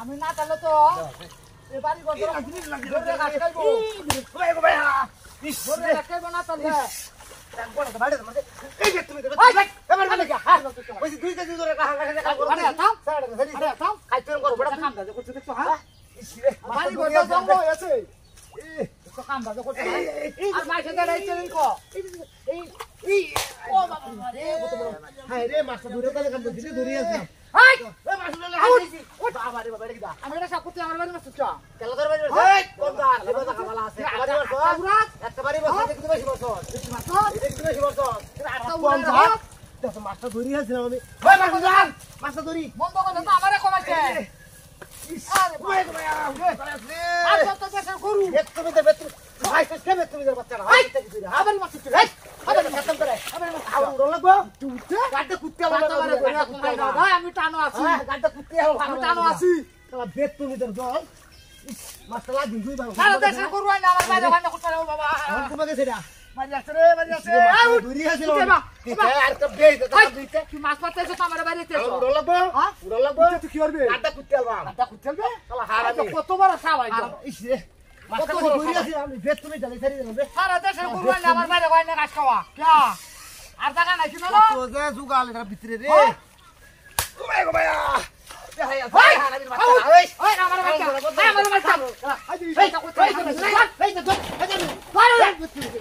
আমি না তাহলে তো এবারই গত ধরে রাখাইবো ধরে রাখাইবো না তাহলে এই যে তুমি এবার মানে কি ওই 2 কেজি ধরে খাইতে করো বড় কাম দাও করতে দেখছো হ্যাঁ বাড়ি গত জঙ্গ হয়েছে তো কাম দাও করতে আর মাইছে দাঁড়াইছে কো এই ও বাবা রে কত বড় হ্যাঁ রে মাছটা ধরে কালে কাম দিছি ধরে আসলাম হাই এই মাছটা ধরে হাইছি বাবা রে বাবা এটা কি দা আমি এটা সাকুতে আমার বাড়ি মাছ চা কেলা ধরে বাড়ি এই কোন দা লেবা খাওয়ালা আছে বাড়ি বসো একটা বাড়ি বসো দেখতে বেশি বসো দেখতে বেশি বসো আটা উড়ান যা দেখো মাছটা ধরে আসলাম আমি ওই মাছটা ধর মাছটা ধরি বন্ধ করে তো আমারে কমাইছে আরে ওই ভাইয়া আর কত টাকা করু তুমি দেবে তুমি ভাই তুমি তুমি বাচ্চা না হাই আবার মাছ চা এই আবার খতম করে আবার মাছ আবার উড়ন লাগবো গাড়টা কুত্তে ভাই আমি টানো আছি গাড়টা কুত্তে আমি টানো আছি তাহলে বেত তুমি তোর জল মাছটা লাগি দুই ভাই সারা দেশে করু না আমার বাইরে ওখানে করতে হবে বাবা তোমাকে সেটা মারি আছে রে মারি আছে দূরি আছিল আর তো বেই তো দিতে কি মাছ পাতাইছো তো আমার বাইরে তেছো উড়ন লাগবো হ্যাঁ উড়ন লাগবো তুই কি করবে গাড়টা কুত্তে আলবা আটা কুচলবে তাহলে হারামি কত বড় সাবাই ইস রে মাছটা দূরি আছিল আমি বেত তুমি জানি সারি দেবে সারা দেশে করু না আমার বাইরে ওখানে কাজ খাওয়া কে আর টাকা নাই কিনো না তো যে জুগাল এর ভিতরে রে হ্যাঁ? ওই গো ভাইয়া দেখাই আছে ওই হারামির বাচ্চা ওই ওই আমার বাচ্চা আমার বাচ্চা এই তো এই তো